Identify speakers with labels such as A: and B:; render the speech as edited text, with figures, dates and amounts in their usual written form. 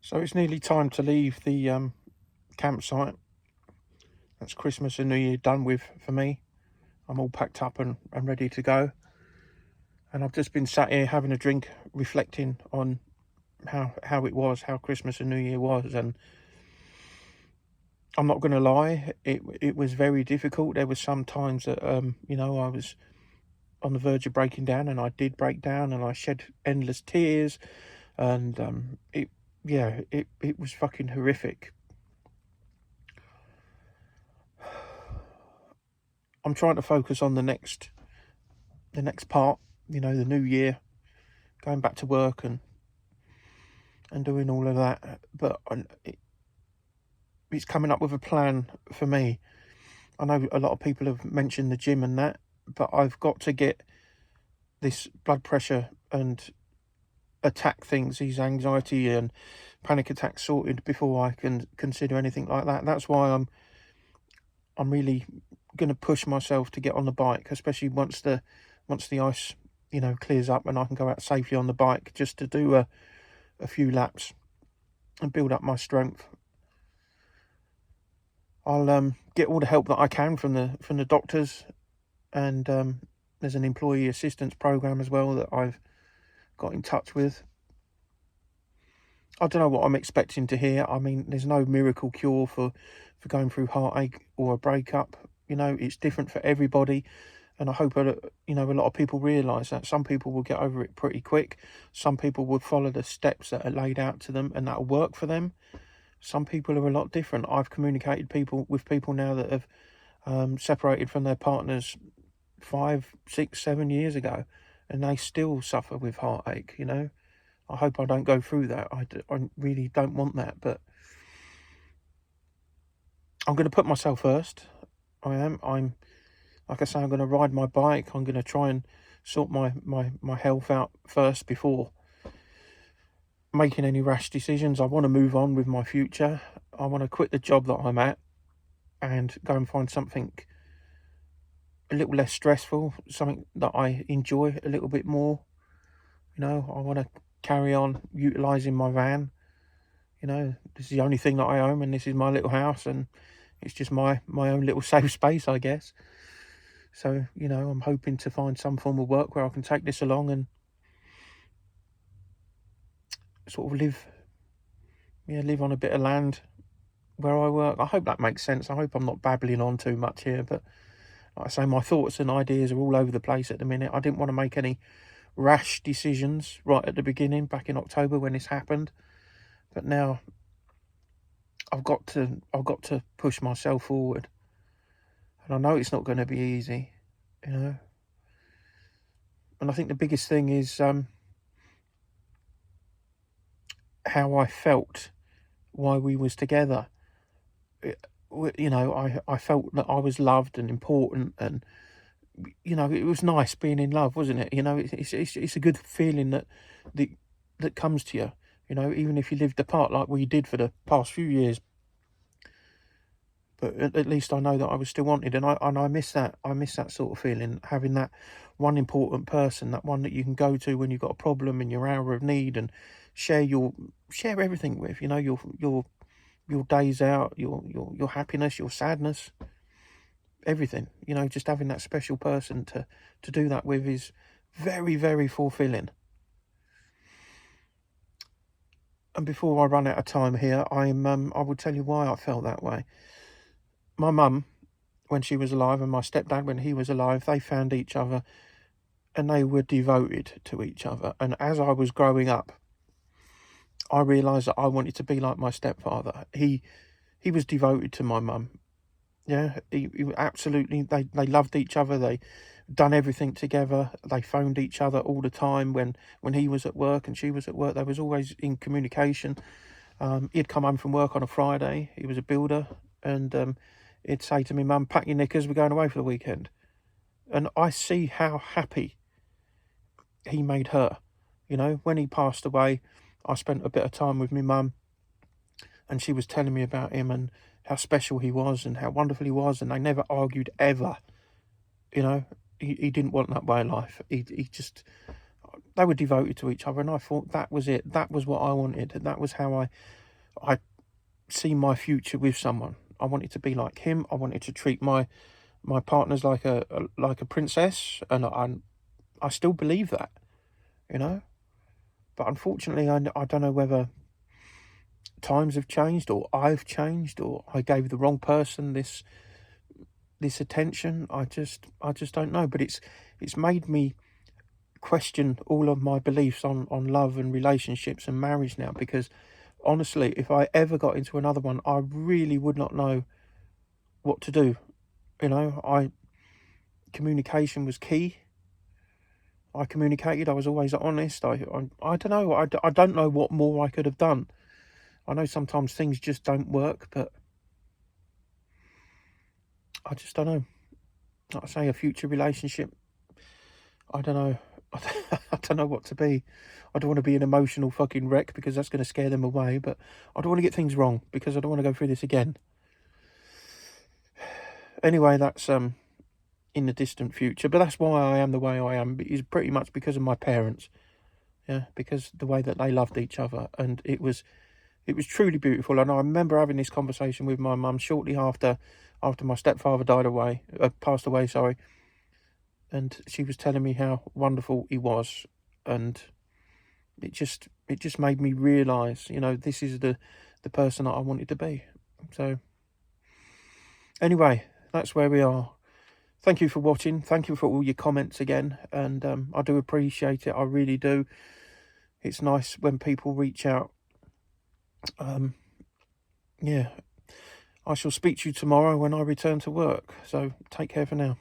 A: So it's nearly time to leave the campsite. That's Christmas and New Year done with for me. I'm all packed up and ready to go. And I've just been sat here having a drink, reflecting on how it was, how Christmas and New Year was. And I'm not going to lie, it was very difficult. There was some times that, I was on the verge of breaking down, and I did break down, and I shed endless tears. And it was fucking horrific. I'm trying to focus on the next part, the new year, going back to work and doing all of that. But it's coming up with a plan for me. I know a lot of people have mentioned the gym and that, but I've got to get this blood pressure and attack things, these anxiety and panic attacks sorted before I can consider anything like that. That's why I'm really going to push myself to get on the bike, especially once the ice clears up and I can go out safely on the bike, just to do a few laps and build up my strength. I'll get all the help that I can from the doctors, and there's an employee assistance program as well that I've got in touch with. I don't know what I'm expecting to hear. I mean, there's no miracle cure for going through heartache or a breakup. It's different for everybody. And I hope a lot of people realise that. Some people will get over it pretty quick. Some people will follow the steps that are laid out to them, and that'll work for them. Some people are a lot different. I've communicated with people now that have separated from their partners 5, 6, 7 years ago, and they still suffer with heartache. I hope I don't go through that. I really don't want that, but I'm going to put myself first. I'm like I say, I'm going to ride my bike. I'm going to try and sort my health out first before making any rash decisions. I want to move on with my future. I want to quit the job that I'm at and go and find something a little less stressful, something that I enjoy a little bit more. I want to carry on utilising my van. This is the only thing that I own, and this is my little house, and it's just my own little safe space, I guess. So, I'm hoping to find some form of work where I can take this along and sort of live on a bit of land where I work. I hope that makes sense. I hope I'm not babbling on too much here, but like I say, my thoughts and ideas are all over the place at the minute. I didn't want to make any rash decisions right at the beginning, back in October when this happened. But now I've got to push myself forward. And I know it's not going to be easy, And I think the biggest thing is how I felt while we was together. I felt that I was loved and important, and it was nice being in love, wasn't it? It's a good feeling that comes to you. Even if you lived apart like we did for the past few years. But at least I know that I was still wanted, and I miss that. I miss that sort of feeling, having that one important person, that one that you can go to when you've got a problem in your hour of need, and share everything with. Your days out, your happiness, your sadness, everything. Just having that special person to do that with is very, very fulfilling. And before I run out of time here, I will tell you why I felt that way. My mum, when she was alive, and my stepdad, when he was alive, they found each other and they were devoted to each other. And as I was growing up, I realised that I wanted to be like my stepfather. He was devoted to my mum. Yeah, he absolutely, they loved each other. They done everything together. They phoned each other all the time when he was at work and she was at work. They was always in communication. He'd come home from work on a Friday. He was a builder, and he'd say to me, "Mum, pack your knickers, we're going away for the weekend." And I see how happy he made her. When he passed away, I spent a bit of time with my mum, and she was telling me about him and how special he was and how wonderful he was, and they never argued ever. He didn't want that way of life. He just, they were devoted to each other, and I thought that was it. That was what I wanted. That was how I see my future with someone. I wanted to be like him. I wanted to treat my partners like a princess, and I still believe that, you know. But unfortunately, I don't know whether times have changed, or I've changed, or I gave the wrong person this attention. I just don't know. But it's made me question all of my beliefs on love and relationships and marriage now, because honestly, if I ever got into another one, I really would not know what to do. You know, communication was key. I communicated. I was always honest. I don't know. I don't know what more I could have done. I know sometimes things just don't work, but I just don't know. Like I say, a future relationship, I don't know. I don't know what to be. I don't want to be an emotional fucking wreck, because that's going to scare them away, but I don't want to get things wrong, because I don't want to go through this again. Anyway, that's in the distant future, but that's why I am the way I am. It's pretty much because of my parents. Yeah, because the way that they loved each other, and it was truly beautiful. And I remember having this conversation with my mum shortly after my stepfather passed away, sorry. And she was telling me how wonderful he was, and it just made me realise, this is the person that I wanted to be. So anyway, that's where we are. Thank you for watching. Thank you for all your comments again, and I do appreciate it. I really do. It's nice when people reach out. Yeah, I shall speak to you tomorrow when I return to work. So take care for now.